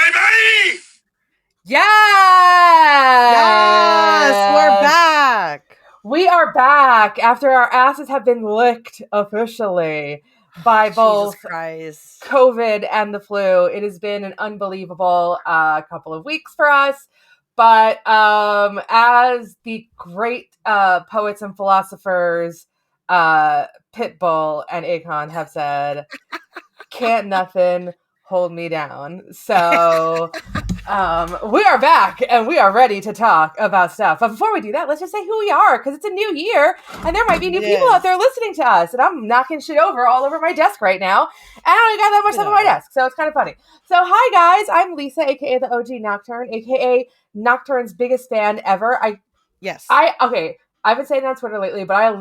baby! Yes! Yes! We're back! We are back after our asses have been licked officially by both COVID and the flu. It has been an unbelievable couple of weeks for us. But as the great poets and philosophers Pitbull and Akon have said, can't nothing hold me down. So we are back and we are ready to talk about stuff. But before we do that, let's just say who we are, because it's a new year and there might be new people out there listening to us. And I'm knocking shit all over my desk right now. And I don't got that much stuff on my desk. So it's kind of funny. So hi guys, I'm Lisa, aka the OG Nocturne, aka Nocturne's biggest fan ever. I've been saying that on Twitter lately, but I'm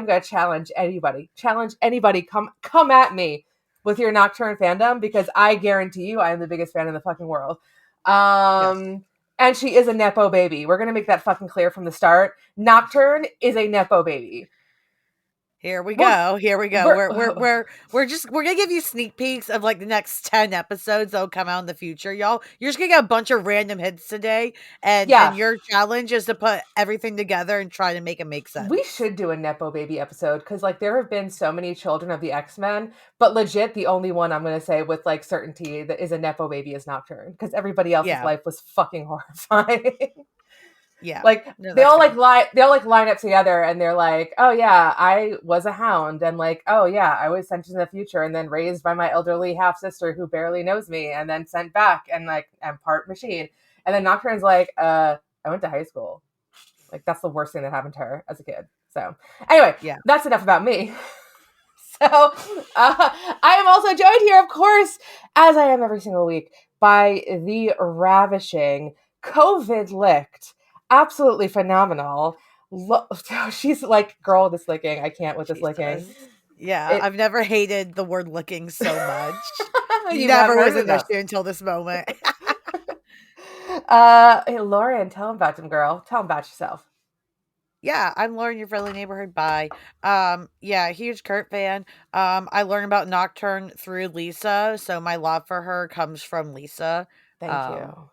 gonna challenge anybody. Come at me with your Nocturne fandom, because I guarantee you I am the biggest fan in the fucking world. And she is a Nepo baby. We're going to make that fucking clear from the start. Nocturne is a Nepo baby. Here we go. We're gonna give you sneak peeks of like the next 10 episodes that'll come out in the future, y'all. You're just gonna get a bunch of random hits today, and your challenge is to put everything together and try to make it make sense. We should do a Nepo baby episode, because like there have been so many children of the X-Men, but legit the only one I'm gonna say with like certainty that is a Nepo baby is Nocturne, because everybody else's life was fucking horrifying. Yeah. They all line up together and they're like, oh yeah, I was a hound, and like, oh yeah, I was sent to the future and then raised by my elderly half sister who barely knows me and then sent back and like I'm part machine. And then Nocturne's like, I went to high school. Like that's the worst thing that happened to her as a kid. So anyway, that's enough about me. So I am also joined here, of course, as I am every single week, by the ravishing, COVID-licked, absolutely phenomenal. She's like, girl, this licking. I can't with this licking. Yeah, I've never hated the word licking so much. Never was an issue until this moment. Hey, Lauren, tell them about them, girl. Tell them about yourself. Yeah, I'm Lauren, your friendly neighborhood bye. Huge Kurt fan. I learned about Nocturne through Lisa, so my love for her comes from Lisa. Thank you.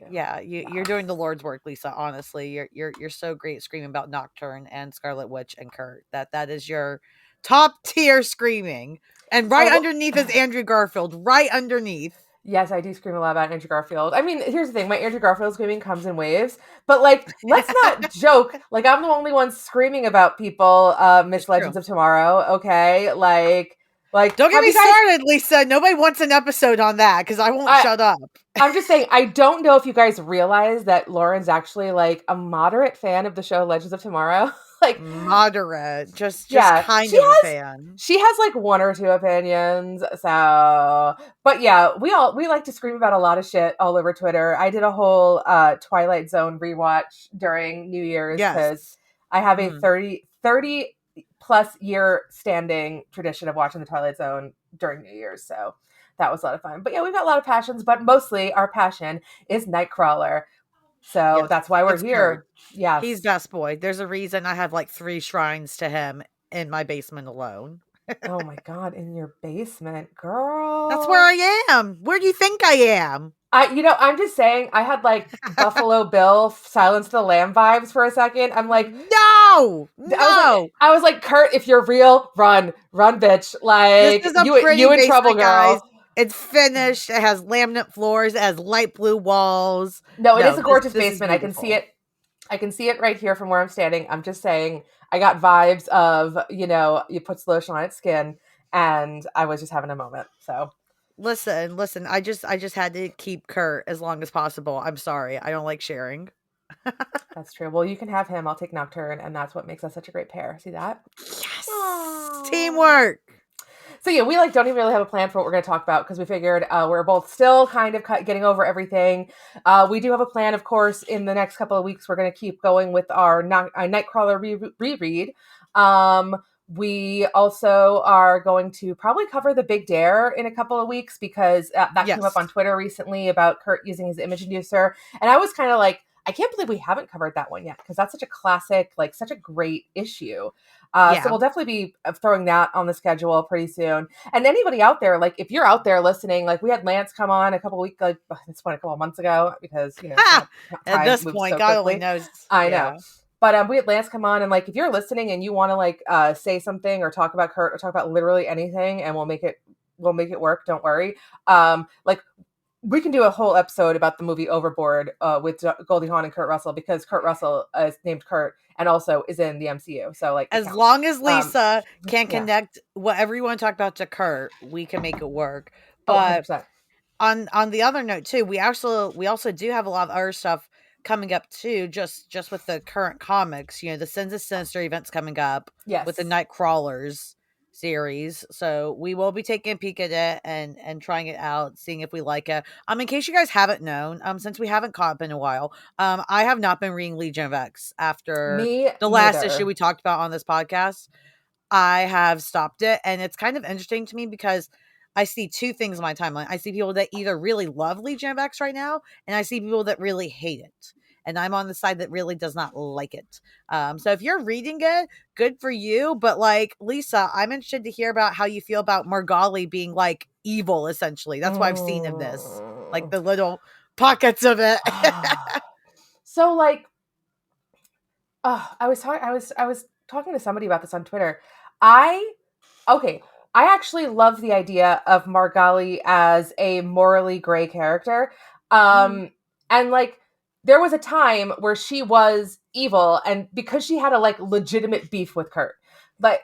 Yeah, you're doing the Lord's work, Lisa. Honestly, you're so great screaming about Nocturne and Scarlet Witch and Kurt. That is your top tier screaming. And underneath is Andrew Garfield. Right underneath. Yes, I do scream a lot about Andrew Garfield. I mean, here's the thing. My Andrew Garfield screaming comes in waves. But, like, let's not joke. Like, I'm the only one screaming about people, Miss Legends of Tomorrow, okay? Like, don't get me started, Lisa. Nobody wants an episode on that, because I won't shut up. I'm just saying, I don't know if you guys realize that Lauren's actually, like, a moderate fan of the show Legends of Tomorrow. Like moderate, just kind of a fan. She has like one or two opinions. So, but yeah, we like to scream about a lot of shit all over Twitter. I did a whole Twilight Zone rewatch during New Year's because I have a 30 plus year standing tradition of watching the Twilight Zone during New Year's. So that was a lot of fun. But yeah, we've got a lot of passions, but mostly our passion is Nightcrawler. So that's why we're here. Yeah, he's best boy. There's a reason I have like 3 shrines to him in my basement alone. Oh my god, in your basement, girl. That's where I am. Where do you think I am? I'm just saying, I had like Buffalo Bill, Silence of the Lamb vibes for a second. I'm like, no. I was like, Kurt, if you're real, run, bitch. Like, you in trouble, girl. Guys. It's finished. It has laminate floors. It has light blue walls. No, it is a gorgeous basement. I can see it. I can see it right here from where I'm standing. I'm just saying, I got vibes of, you put lotion on its skin, and I was just having a moment. So listen. I just had to keep Kurt as long as possible. I'm sorry. I don't like sharing. That's true. Well, you can have him. I'll take Nocturne, and that's what makes us such a great pair. See that? Yes. Aww. Teamwork. So yeah, we don't even really have a plan for what we're going to talk about, because we figured we're both still kind of getting over everything. We do have a plan, of course. In the next couple of weeks, we're going to keep going with our Nightcrawler reread. We also are going to probably cover the Big Dare in a couple of weeks, because that came up on Twitter recently about Kurt using his image inducer. And I was kind of like, I can't believe we haven't covered that one yet, because that's such a classic, like such a great issue. So we'll definitely be throwing that on the schedule pretty soon. And anybody out there, like if you're out there listening, like we had Lance come on a couple weeks, like it's been a couple of months ago, because time at this moves point, so God quickly. only knows. I know. But we had Lance come on, and like if you're listening and you want to like say something or talk about Kurt or talk about literally anything, and we'll make it work. Don't worry. Like we can do a whole episode about the movie Overboard with Goldie Hawn and Kurt Russell, because Kurt Russell is named Kurt and also is in the MCU. So like, as long as Lisa can connect whatever you want to talk about to Kurt, we can make it work. But 100%. On the other note too, we also do have a lot of other stuff coming up too, just with the current comics. The Sins of Sinister events coming up with the Nightcrawlers series. So we will be taking a peek at it and trying it out, seeing if we like it. In case you guys haven't known, since we haven't caught up in a while, I have not been reading Legion of X after the last issue we talked about on this podcast. I have stopped it, and it's kind of interesting to me because I see two things in my timeline. I see people that either really love Legion of X right now, and I see people that really hate it. And I'm on the side that really does not like it. So if you're reading it, good for you. But like, Lisa, I'm interested to hear about how you feel about Margali being like evil, essentially. That's what I've seen of this. Like the little pockets of it. So like, I was talking to somebody about this on Twitter. I actually love the idea of Margali as a morally gray character. And like, there was a time where she was evil, and because she had a like legitimate beef with Kurt. But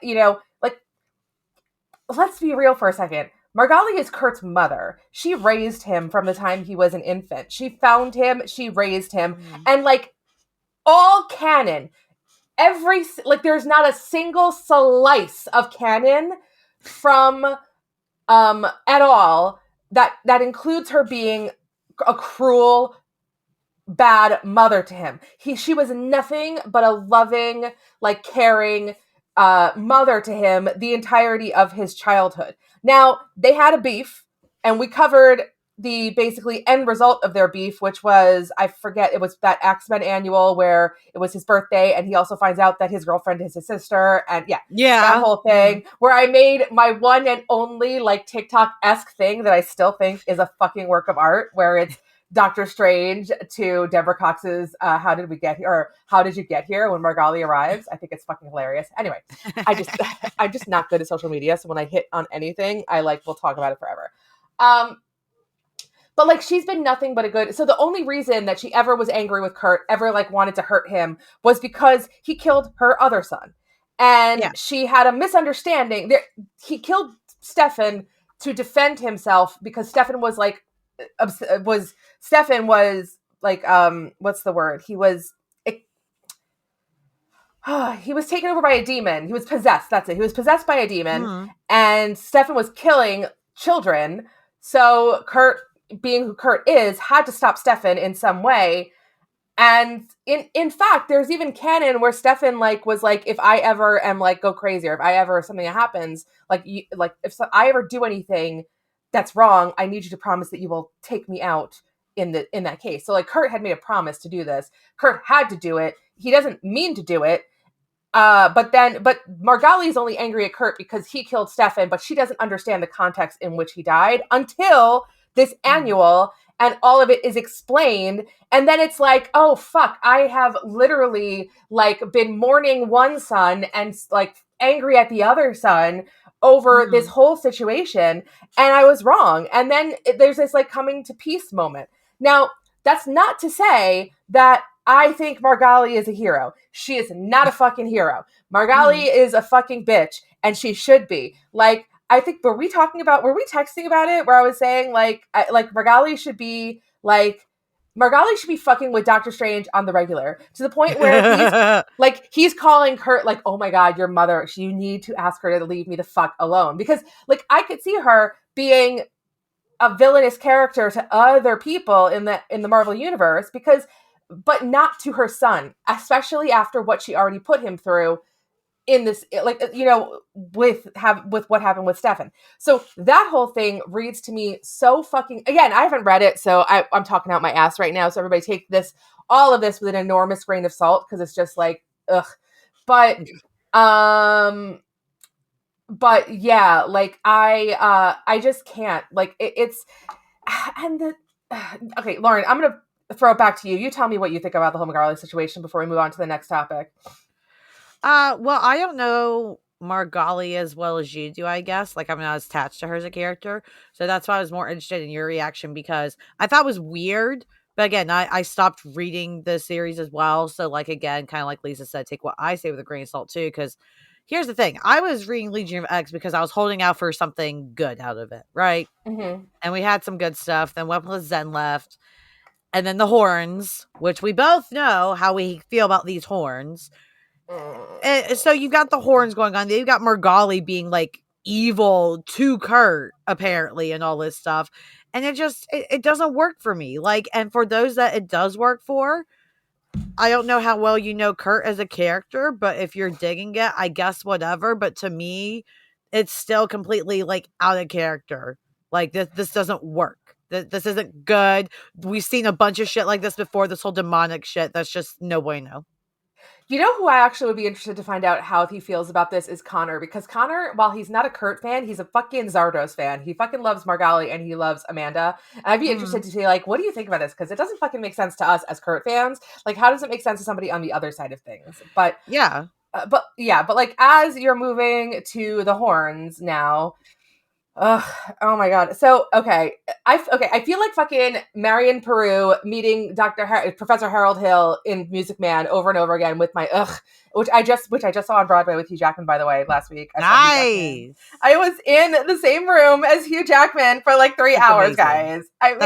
like, let's be real for a second. Margali is Kurt's mother. She raised him from the time he was an infant. She found him, she raised him, and like, all canon, there's not a single slice of canon from at all that includes her being a cruel, bad mother to him. She was nothing but a loving, like caring mother to him the entirety of his childhood. Now, they had a beef, and we covered the basically end result of their beef, which was, I forget, it was that X-Men annual where it was his birthday, and he also finds out that his girlfriend is his sister, and that whole thing, where I made my one and only like TikTok-esque thing that I still think is a fucking work of art, where it's Doctor Strange to Deborah Cox's how did we get here, or how did you get here, when Margali arrives. I think it's fucking hilarious. Anyway, I'm just not good at social media, so when I hit on anything, I like will talk about it forever. But like, she's been nothing but a good. So the only reason that she ever was angry with Kurt, ever like wanted to hurt him, was because he killed her other son, and she had a misunderstanding. He killed Stefan to defend himself, because Stefan was like what's the word? He was taken over by a demon. He was possessed. That's it. He was possessed by a demon, and Stefan was killing children. So Kurt, being who Kurt is, had to stop Stefan in some way. And in fact, there's even canon where Stefan like was like, if I ever am like go crazy, or if I ever something happens, if I ever do anything that's wrong, I need you to promise that you will take me out in that case. So like, Kurt had made a promise to do this. Kurt had to do it. He doesn't mean to do it. But Margali is only angry at Kurt because he killed Stefan, but she doesn't understand the context in which he died until this annual, and all of it is explained. And then it's like, oh fuck, I have literally like been mourning one son and like angry at the other son over this whole situation, and I was wrong. And then there's this like coming to peace moment. Now, that's not to say that I think Margali is a hero. She is not a fucking hero. Margali is a fucking bitch, and she should be. Like, I think, were we texting about it, where I was saying like Margali should be fucking with Doctor Strange on the regular, to the point where he's calling Kurt like, oh my God, your mother, you need to ask her to leave me the fuck alone. Because like, I could see her being a villainous character to other people in the Marvel universe, but not to her son, especially after what she already put him through in this, like, with what happened with Stefan. So that whole thing reads to me so fucking, again, I haven't read it, so I'm talking out my ass right now. So everybody take all of this with an enormous grain of salt, because it's just like, ugh. But, yeah, like I just can't, like, it's, and the, okay, Lauren, I'm going to throw it back to you. You tell me what you think about the whole Margali situation before we move on to the next topic. Well, I don't know Margali as well as you do, I guess. Like, I'm not as attached to her as a character. So that's why I was more interested in your reaction, because I thought it was weird. But again, I stopped reading the series as well. So, like, again, kind of like Lisa said, take what I say with a grain of salt, too. Because here's the thing. I was reading Legion of X because I was holding out for something good out of it, right? Mm-hmm. And we had some good stuff. Then Weaponless Zen left. And then the horns, which we both know how we feel about these horns. So you got the horns going on. Then you got Margali being like evil to Kurt, apparently, and all this stuff. And it doesn't work for me. Like, and for those that it does work for, I don't know how well you know Kurt as a character, but if you're digging it, I guess whatever. But to me, it's still completely like out of character. Like, this doesn't work. This isn't good. We've seen a bunch of shit like this before. This whole demonic shit. That's just no bueno. You know who I actually would be interested to find out how he feels about this is Connor, because Connor, while he's not a Kurt fan, he's a fucking Zardos fan. He fucking loves Margali and he loves Amanda. And I'd be interested to see, like, what do you think about this? Because it doesn't fucking make sense to us as Kurt fans. Like, how does it make sense to somebody on the other side of things? But yeah. But like, as you're moving to the horns now, oh my god. So I feel like fucking Marion Peru meeting Professor Harold Hill in Music Man over and over again with my which I just saw on Broadway with Hugh Jackman, by the way, last week. Nice. I was in the same room as Hugh Jackman for like 3 hours, guys. I loved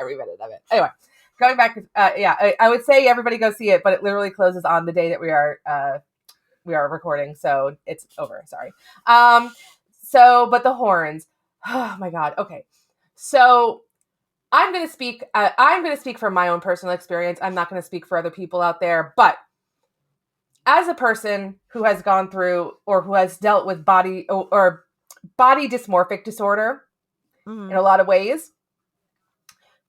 every minute of it. Anyway, going back, I would say everybody go see it, but it literally closes on the day that we are recording, so it's over. Sorry. But the horns. Oh my god. Okay. So I'm going to speak from my own personal experience. I'm not going to speak for other people out there, but as a person who has gone through or who has dealt with body dysmorphic disorder in a lot of ways,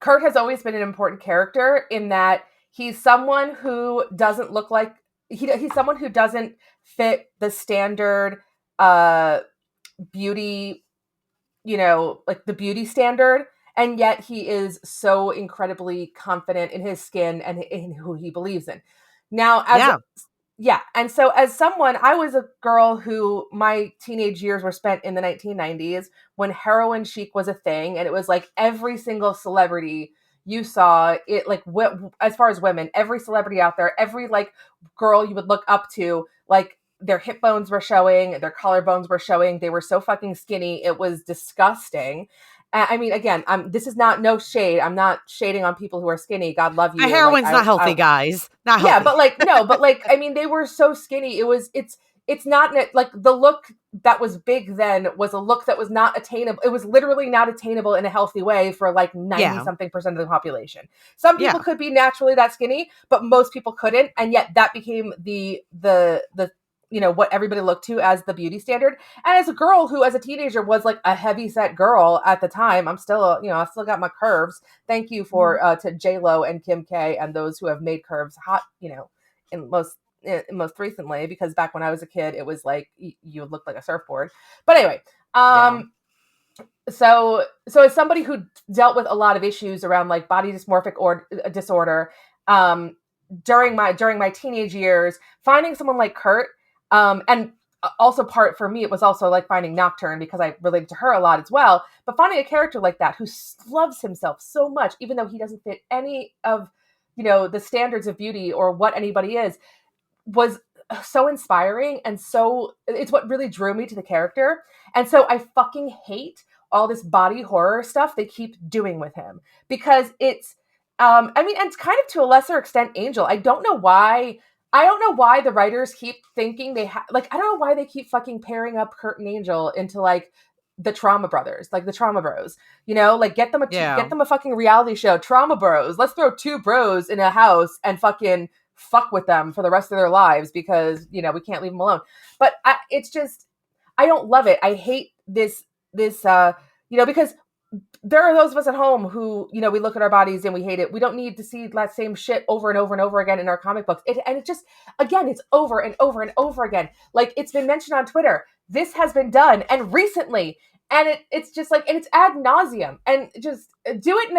Kurt has always been an important character in that he's someone who doesn't look like he's someone who doesn't fit the standard beauty, like the beauty standard, and yet he is so incredibly confident in his skin and in who he believes in. Now, and so as someone, I was a girl who my teenage years were spent in the 1990s when heroin chic was a thing, and it was like every single celebrity you saw it, like as far as women, every celebrity out there, every like girl you would look up to, like their hip bones were showing, their collarbones were showing, they were so fucking skinny, it was disgusting. I mean, again, this is not no shade. I'm not shading on people who are skinny. God love you. Heroin's not healthy, guys. Not healthy. Yeah, but I mean, they were so skinny. It's not like the look that was big then was a look that was not attainable. It was literally not attainable in a healthy way for like 90 something percent of the population. Some people could be naturally that skinny, but most people couldn't. And yet that became the what everybody looked to as the beauty standard. And as a girl who, as a teenager, was like a heavy set girl at the time, I'm still, I still got my curves. Thank you to J-Lo and Kim K and those who have made curves hot, in most recently, because back when I was a kid, it was like you would look like a surfboard. But anyway, so as somebody who dealt with a lot of issues around like body dysmorphic or disorder, during my teenage years, finding someone like Kurt, and also part for me, it was also like finding Nocturne because I related to her a lot as well. But finding a character like that who loves himself so much, even though he doesn't fit any of, the standards of beauty or what anybody is, was so inspiring. And so it's what really drew me to the character. And so I fucking hate all this body horror stuff they keep doing with him, because it's, and kind of to a lesser extent, Angel. I don't know why the writers keep thinking I don't know why they keep fucking pairing up Kurt and Angel into like the Trauma Brothers, like the Trauma Bros, like get them a fucking reality show, Trauma Bros. Let's throw two bros in a house and fucking fuck with them for the rest of their lives because, we can't leave them alone. But it's just, I don't love it. I hate this, because there are those of us at home who, we look at our bodies and we hate it. We don't need to see that same shit over and over and over again in our comic books. And it just, again, it's over and over and over again. Like, it's been mentioned on Twitter. This has been done, and recently. And it's just like, and it's ad nauseum. And just do it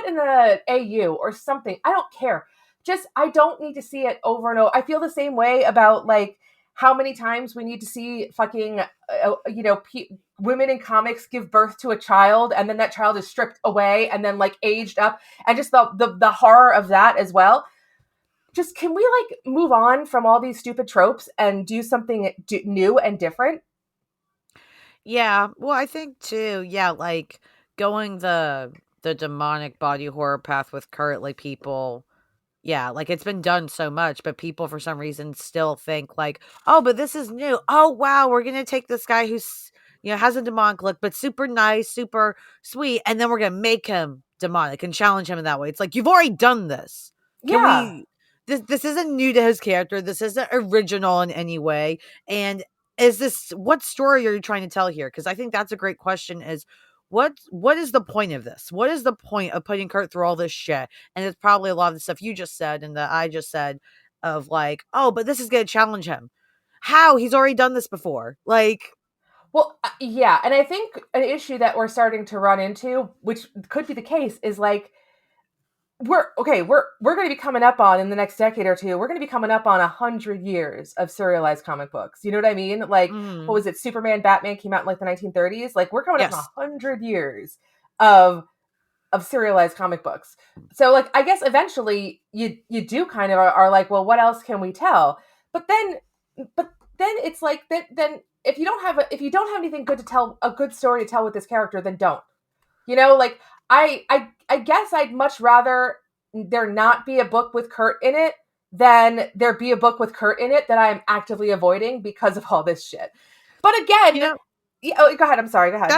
in a AU or something. I don't care. Just, I don't need to see it over and over. I feel the same way about, like, how many times we need to see fucking, women in comics give birth to a child, and then that child is stripped away and then, like, aged up, and just the horror of that as well. Just, can we, like, move on from all these stupid tropes and do something new and different? Yeah, well, I think too, like, going the demonic body horror path with Kurt, like, people, like, it's been done so much, but people for some reason still think, like, oh, but this is new. Oh, wow, we're gonna take this guy who's, has a demonic look, but super nice, super sweet, and then we're gonna make him demonic and challenge him in that way. It's like, you've already done this. Can we? This isn't new to his character. This isn't original in any way. And what story are you trying to tell here? Because I think that's a great question, is what is the point of this? What is the point of putting Kurt through all this shit? And it's probably a lot of the stuff you just said and that I just said, of like, oh, but this is going to challenge him. How? He's already done this before. Like, well, yeah. And I think an issue that we're starting to run into, which could be the case, is like, we're going to be coming up on, in the next decade or two, we're going to be coming up on 100 years of serialized comic books. You know what I mean? Like, what was it? Superman, Batman came out in, like, the 1930s. Like, we're coming up on 100 years of serialized comic books. So, like, I guess eventually you do kind of are like, well, what else can we tell? But then it's like, then if you don't have anything good to tell, a good story to tell with this character, then don't. Like, I guess I'd much rather there not be a book with Kurt in it than there be a book with Kurt in it that I'm actively avoiding because of all this shit. But again, go ahead. I'm sorry. Go ahead.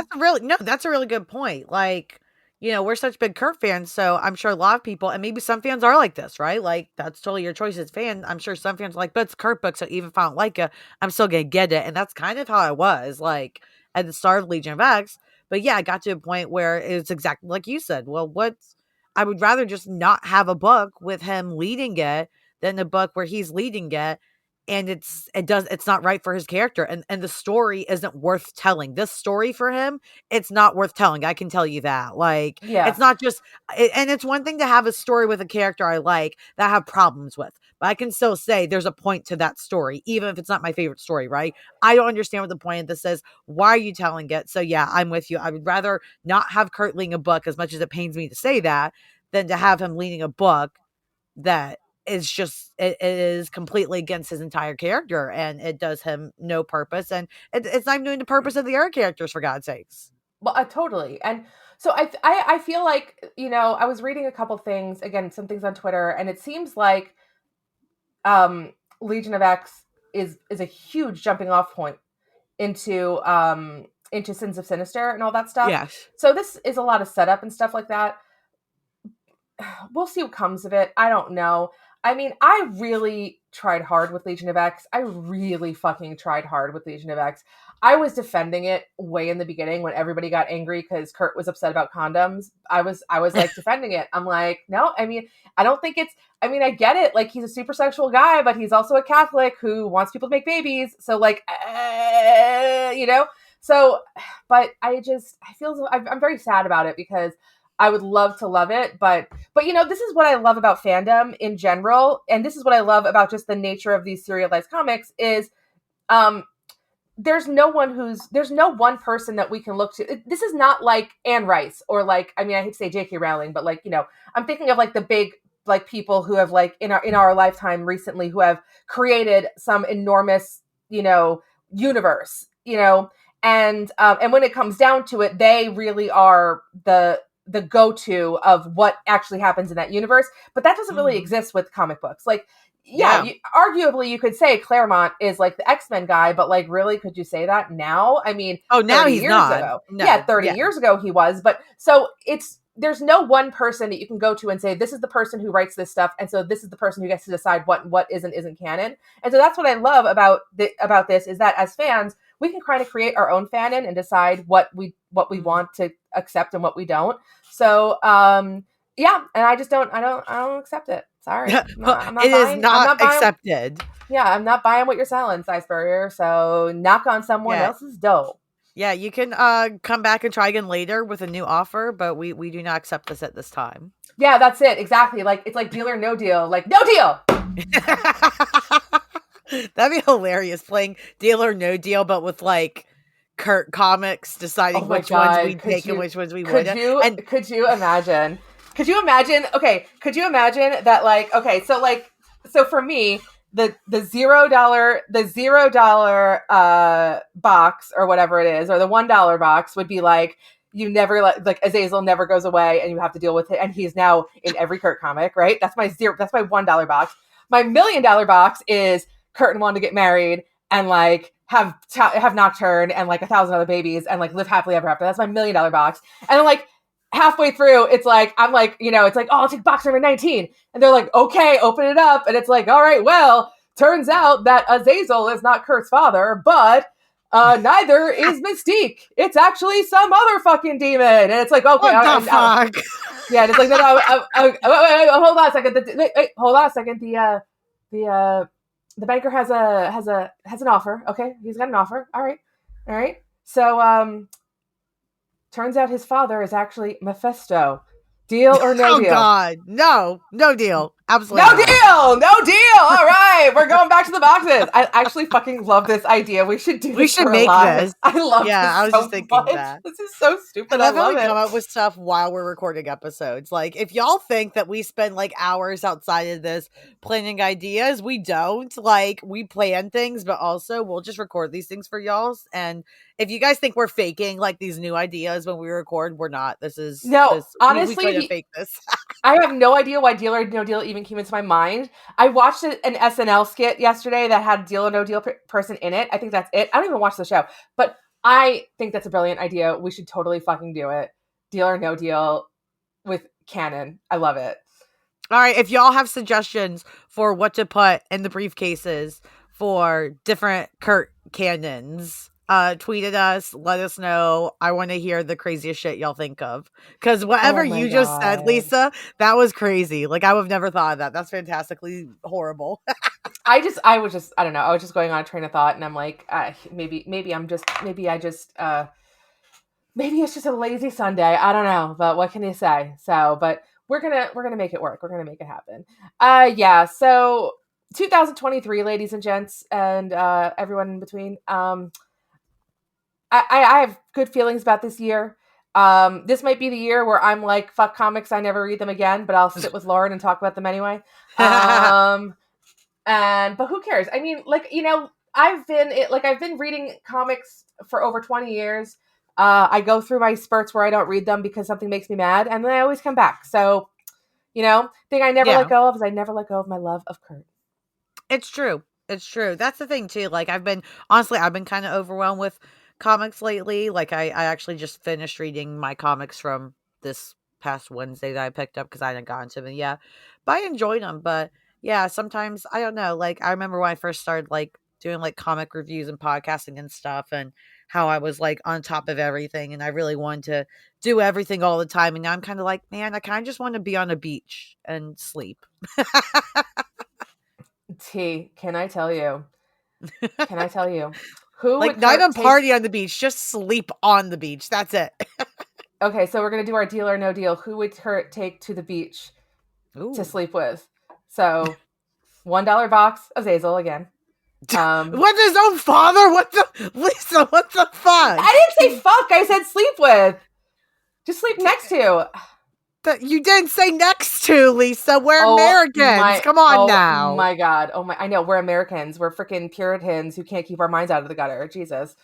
That's a really good point. Like, we're such big Kurt fans, so I'm sure a lot of people, and maybe some fans are like this, right? Like, that's totally your choice as a fan. I'm sure some fans are like, but it's Kurt book, so even if I don't like it, I'm still gonna get it. And that's kind of how I was, like, at the start of Legion of X. But yeah, I got to a point where it's exactly like you said. Well, I would rather just not have a book with him leading it than a book where he's leading it and it's not right for his character, and the story isn't worth telling. This story for him, it's not worth telling. I can tell you that. Like, it's not just, and it's one thing to have a story with a character I like that I have problems with, but I can still say there's a point to that story, even if it's not my favorite story, right? I don't understand what the point of this is. Why are you telling it? So yeah, I'm with you. I would rather not have Kurt leading a book, as much as it pains me to say that, than to have him leading a book that is just, it is completely against his entire character, and it does him no purpose, and it's not even doing the purpose of the other characters, for God's sakes. Well, totally. And so I feel like, I was reading a couple things, again, some things on Twitter, and it seems like Legion of X is a huge jumping off point into Sins of Sinister and all that stuff. Yes. So this is a lot of setup and stuff like that. We'll see what comes of it. I don't know. I mean, I really tried hard with Legion of X. I really fucking tried hard with Legion of X. I was defending it way in the beginning when everybody got angry because Kurt was upset about condoms. I was like defending it. I'm like, no, I mean, I don't think it's, I mean, I get it. Like, he's a super sexual guy, but he's also a Catholic who wants people to make babies. So, like, so, but I feel, I'm very sad about it because I would love to love it, but this is what I love about fandom in general, and this is what I love about just the nature of these serialized comics is, there's no one person that we can look to. This is not like Anne Rice or, like, I mean, I hate to say J.K. Rowling, but, like, I'm thinking of, like, the big, like, people who have, like, in our lifetime recently who have created some enormous, universe, and when it comes down to it, they really are the go-to of what actually happens in that universe. But that doesn't really exist with comic books. Like, arguably you could say Claremont is, like, the X-Men guy, but, like, really, could you say that now? I mean, now he's not. Ago, 30 years ago he was. But so there's no one person that you can go to and say, this is the person who writes this stuff, and so this is the person who gets to decide what is and isn't canon. And so that's what I love about this, is that as fans, we can kind of create our own fanon and decide what we want to accept and what we don't. So yeah, and I don't accept it. Sorry. I'm not accepted. Yeah, I'm not buying what you're selling, Sizeburger. So knock on someone else's door. Yeah, you can come back and try again later with a new offer, but we do not accept this at this time. Yeah, that's it. Exactly. Like, it's like Deal or No Deal. Like, no deal! That'd be hilarious, playing Deal or No Deal, but with, like, Kurt comics deciding which ones we'd take and which ones we wouldn't. Could you imagine? Okay, could you imagine that, like, okay, so for me, the $0 box or whatever it is, or the $1 box would be like, you never like Azazel never goes away and you have to deal with it, and he's now in every Kurt comic, right? That's my $1 box. My $1 million box is Kurt and Wanda get married and like have Nocturne and like 1,000 other babies and like live happily ever after. That's my $1 million box. And then like halfway through, it's like, I'm like, it's like, oh, I'll take box number 19. And they're like, okay, open it up. And it's like, all right, well, turns out that Azazel is not Kurt's father, but neither is Mystique. It's actually some other fucking demon. And it's like, okay. What the fuck? Yeah, and it's like, no, wait, hold on a second. Hold on a second. The banker has an offer. Okay, he's got an offer. All right. So turns out his father is actually Mephisto. Deal or no deal? Oh God, no deal. Absolutely no deal. All right, we're going back to the boxes. I actually fucking love this idea. We should make this. I love this. Yeah, I was just thinking that. This is so stupid. I love it. Come up with stuff while we're recording episodes. Like, if y'all think that we spend like hours outside of this planning ideas, we don't. Like, we plan things, but also we'll just record these things for y'all. And if you guys think we're faking like these new ideas when we record, we're not. Honestly, we couldn't fake this. I have no idea why Deal or No Deal even came into my mind. I watched an SNL skit yesterday that had Deal or No Deal person in it. I think that's it. I don't even watch the show, but I think that's a brilliant idea. We should totally fucking do it. Deal or No Deal with canon. I love it. All right. If y'all have suggestions for what to put in the briefcases for different Kurt canons, tweet at us, let us know. I want to hear the craziest shit y'all think of, because whatever you just said, Lisa, that was crazy. Like, I would have never thought of that. That's fantastically horrible. I don't know. I was just going on a train of thought, and I'm like, maybe it's just a lazy Sunday. I don't know, but what can you say? So, but we're gonna make it work. We're gonna make it happen. Yeah. So 2023, ladies and gents, and everyone in between. I have good feelings about this year. This might be the year where I'm like, fuck comics, I never read them again, but I'll sit with Lauren and talk about them anyway. But who cares? I mean, like, I've been reading comics for over 20 years. I go through my spurts where I don't read them because something makes me mad, and then I always come back. So, thing I never let go of is I never let go of my love of Kurt. It's true. That's the thing too. Like, I've been kind of overwhelmed with comics lately. Like, I actually just finished reading my comics from this past Wednesday that I picked up because I hadn't gotten to them yet. But I enjoyed them. But yeah, sometimes I don't know. Like, I remember when I first started like doing like comic reviews and podcasting and stuff, and how I was like on top of everything, and I really wanted to do everything all the time. And now I'm kind of like, man, I kind of just want to be on a beach and sleep. T, can I tell you? Who like, not even party on the beach, just sleep on the beach. That's it. Okay, so we're gonna do our Deal or No Deal. Who would Kurt take to the beach to sleep with? So, $1 box, Azazel again. With his own father? Lisa, what the fuck? I didn't say fuck. I said sleep with. Just sleep next to. You didn't say next to, Lisa. We're Americans. Come on now. Oh my God. I know. We're Americans. We're freaking Puritans who can't keep our minds out of the gutter. Jesus.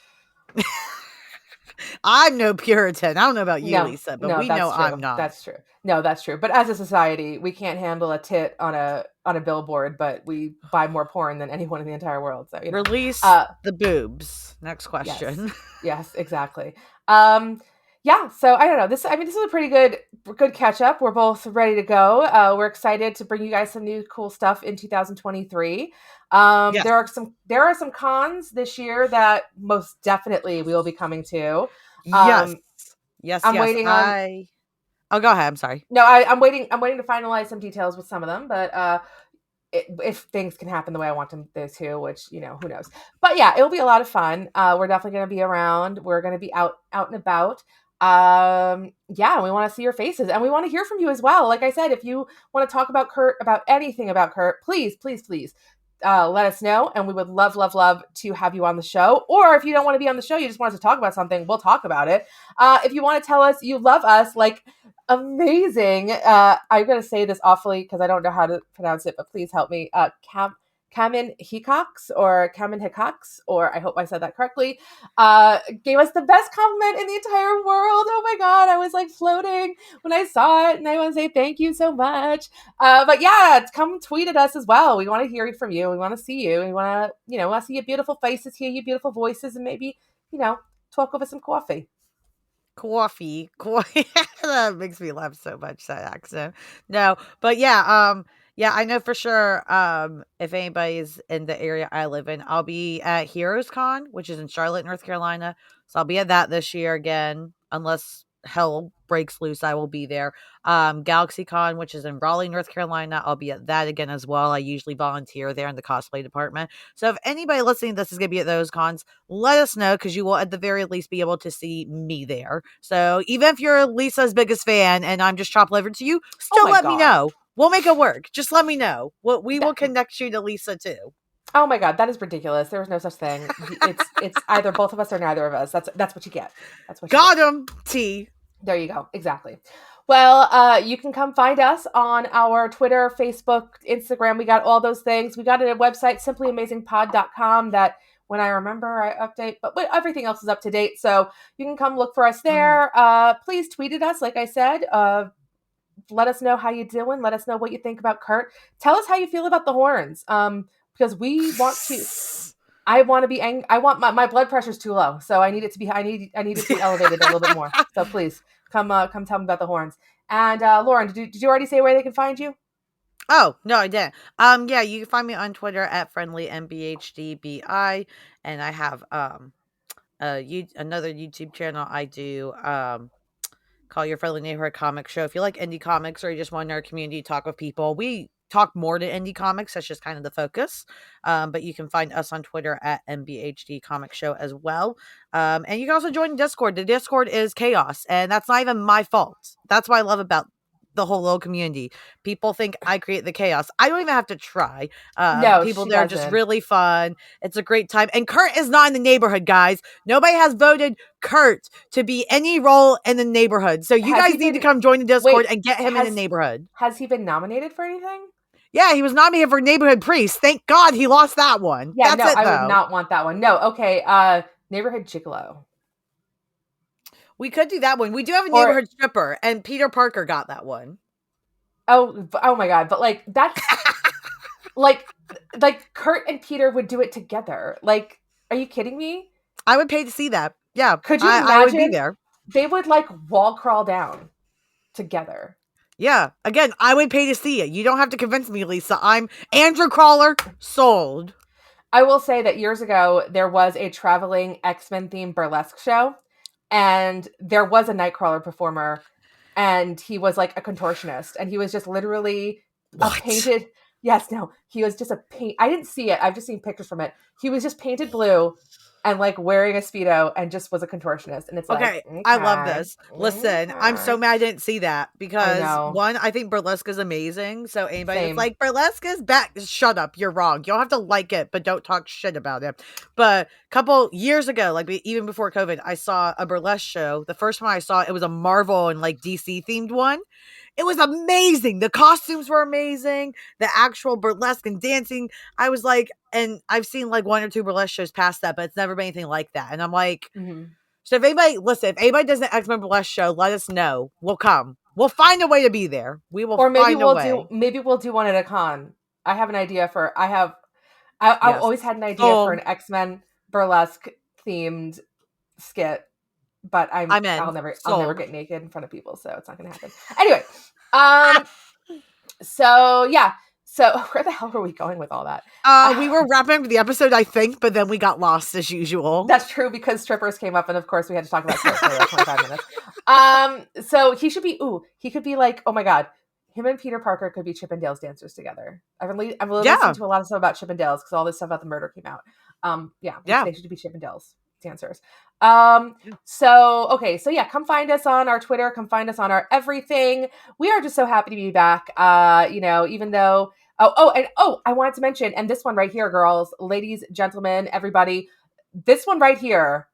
I'm no Puritan. I don't know about you, Lisa, but we know true. I'm not. That's true. No, that's true. But as a society, we can't handle a tit on a billboard, but we buy more porn than anyone in the entire world. So, release the boobs. Next question. Yes, exactly. yeah, so I don't know. This is a pretty good catch up. We're both ready to go. We're excited to bring you guys some new cool stuff in 2023. Yes. There are some cons this year that most definitely we will be coming to. Yes. Yes, I'm yes. waiting on Oh, go ahead. I'm sorry. No, I'm waiting to finalize some details with some of them, but if things can happen the way I want them to, which who knows. But yeah, it'll be a lot of fun. We're definitely going to be around. We're going to be out and about. Yeah, we want to see your faces, and we want to hear from you as well. Like I said, if you want to talk about Kurt, about anything about Kurt, please, please, please. Let us know, and we would love, love, love to have you on the show. Or if you don't want to be on the show, you just want us to talk about something, we'll talk about it. If you want to tell us you love us, like amazing. I'm going to say this awfully because I don't know how to pronounce it, but please help me. Kamin Hikox or Kamin Hikox, or I hope I said that correctly, gave us the best compliment in the entire world. Oh my God, I was like floating when I saw it, and I want to say thank you so much. But yeah, come tweet at us as well. We want to hear from you. We want to see you. We want to, want to see your beautiful faces, hear your beautiful voices, and maybe, talk over some coffee. Coffee. That makes me laugh so much, that accent. No, but yeah, I know for sure. If anybody's in the area I live in, I'll be at Heroes Con, which is in Charlotte, North Carolina. So I'll be at that this year again, unless hell breaks loose. I will be there. Galaxy Con, which is in Raleigh, North Carolina, I'll be at that again as well. I usually volunteer there in the cosplay department. So if anybody listening to this is going to be at those cons, let us know, because you will at the very least be able to see me there. So even if you're Lisa's biggest fan and I'm just chopped liver to you, still let me know. We'll make it work. Just let me know. We will connect you to Lisa too. Oh my God, that is ridiculous. There is no such thing. It's either both of us or neither of us. That's what you get. That's what got him. T. There you go. Exactly. Well, you can come find us on our Twitter, Facebook, Instagram. We got all those things. We got a website, simplyamazingpod.com, that when I remember, I update, but everything else is up to date. So you can come look for us there. Please tweet at us, like I said. Let us know how you're doing. Let us know what you think about Kurt. Tell us how you feel about the horns. Because we want to. I want to be angry. I want my blood pressure's too low, so I need it to be. I need it to be elevated a little bit more. So please come tell me about the horns. And Lauren, did you already say where they can find you? Oh no, I didn't. Yeah, you can find me on Twitter at friendlymBHDBI, and I have another YouTube channel I do. Call Your Friendly Neighborhood Comic Show. If you like indie comics or you just want our community to talk with people, we talk more to indie comics. That's just kind of the focus. But you can find us on Twitter at MBHD Comic Show as well. And you can also join Discord. The Discord is chaos, and that's not even my fault. That's what I love about the whole little community. People think I create the chaos. I don't even have to try. No, people she there are doesn't. just really fun. It's a great time. And Kurt is not in the neighborhood, guys. Nobody has voted Kurt to be any role in the neighborhood. So you guys need to come join the Discord and get him in the neighborhood. Has he been nominated for anything? Yeah, he was nominated for Neighborhood Priest. Thank God he lost that one. Yeah, That's it, I though. would not want that one. No, okay. Neighborhood Gigolo. We could do that one. We do have a neighborhood stripper, and Peter Parker got that one. Oh my God! But like that's like Kurt and Peter would do it together. Like, are you kidding me? I would pay to see that. Yeah, could you imagine? I would be there. They would like wall crawl down together. Yeah, again, I would pay to see it. You don't have to convince me, Lisa. I'm Andrew Crawler, sold. I will say that years ago there was a traveling X-Men themed burlesque show, and there was a Nightcrawler performer, and he was like a contortionist, and he was just literally a painted. Yes, no, he was just a paint. I didn't see it. I've just seen pictures from it. He was just painted blue and like wearing a Speedo and just was a contortionist. And it's okay, I love this. Listen, I'm so mad I didn't see that because one, I think burlesque is amazing. So anybody that's like burlesque is back, shut up. You're wrong. You don't have to like it, but don't talk shit about it. But a couple years ago, like even before COVID, I saw a burlesque show. The first one I saw, it was a Marvel and like DC themed one. It was amazing. The costumes were amazing. The actual burlesque and dancing. I was like, and I've seen like one or two burlesque shows past that, but it's never been anything like that. And I'm like, so if anybody does an X-Men burlesque show, let us know. We'll come. We'll find a way to be there. We will find a way. Maybe we'll do one at a con. I have an idea I've always had an idea for an X-Men burlesque themed skit. but I'll never get naked in front of people, so it's not gonna happen. Anyway, so yeah. So where the hell were we going with all that? We were wrapping up the episode, I think, but then we got lost as usual. That's true, because strippers came up, and of course we had to talk about strippers for like 25 minutes. So he could be like, oh my god, him and Peter Parker could be Chippendales dancers together. I've listened to a lot of stuff about Chippendales because all this stuff about the murder came out. They should be Chippendales dancers. So yeah, come find us on our Twitter, come find us on our everything. We are just so happy to be back. Even though I wanted to mention, and this one right here, girls, ladies, gentlemen, everybody, this one right here,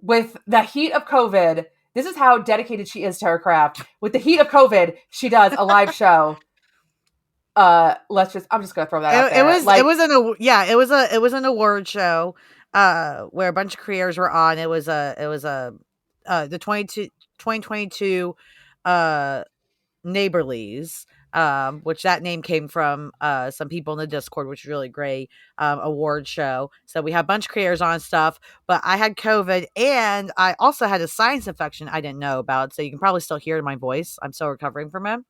with the heat of COVID, this is how dedicated she is to her craft. With the heat of COVID, she does a live show. I'm just gonna throw that out there. It was an award show where a bunch of creators were on. It was the 2022 Neighborlies, which that name came from some people in the Discord, which is really great, award show. So we have a bunch of creators on stuff, but I had COVID and I also had a sinus infection I didn't know about. So you can probably still hear my voice. I'm still recovering from it.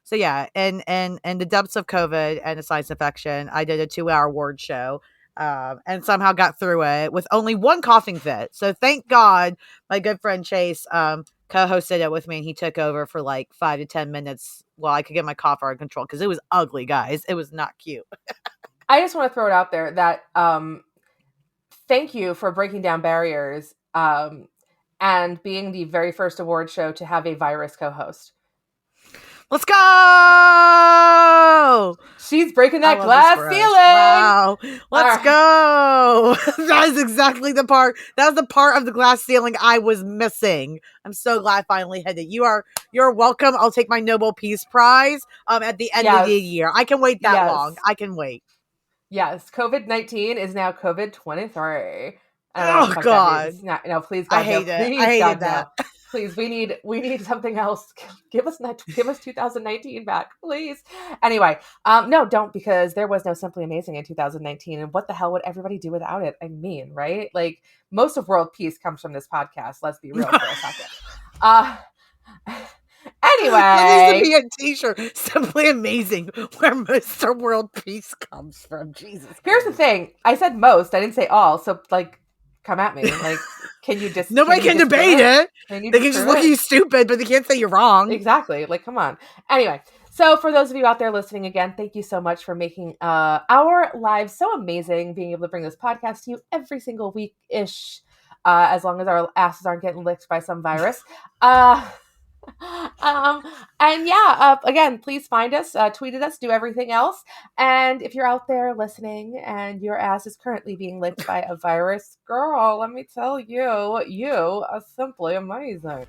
So yeah, and the depths of COVID and a sinus infection, I did a 2-hour award show. And somehow got through it with only one coughing fit. So thank God my good friend Chase co-hosted it with me, and he took over for like 5 to 10 minutes while I could get my cough under control, because it was ugly, guys. It was not cute. I just want to throw it out there that thank you for breaking down barriers and being the very first award show to have a virus co-host. Let's go! She's breaking that glass ceiling. Wow. Let's go. That is exactly the part. That was the part of the glass ceiling I was missing. I'm so glad I finally hit it. You're welcome. I'll take my Nobel Peace Prize at the end of the year. I can wait that long. I can wait. Yes. COVID-19 is now COVID-23. Oh God. No, please God. I hate no. it. Please, I hated God, that. No. Please, we need something else. Give us 2019 back, please. Anyway, no, don't, because there was no Simply Amazing in 2019, and what the hell would everybody do without it? I mean, right? Like, most of world peace comes from this podcast. Let's be real for a second. Anyway, that needs to be a t-shirt. Simply Amazing, where most of world peace comes from. Jesus. Here's the thing. I said most. I didn't say all. So, like, come at me. Like, can you just... Nobody can debate it. They can just look at you stupid, but they can't say you're wrong. Exactly. Like, come on. Anyway, so for those of you out there listening, again, thank you so much for making our lives so amazing, being able to bring this podcast to you every single week-ish, as long as our asses aren't getting licked by some virus. Again, please find us, tweet at us, do everything else. And if you're out there listening and your ass is currently being licked by a virus, girl, let me tell you, you are simply amazing.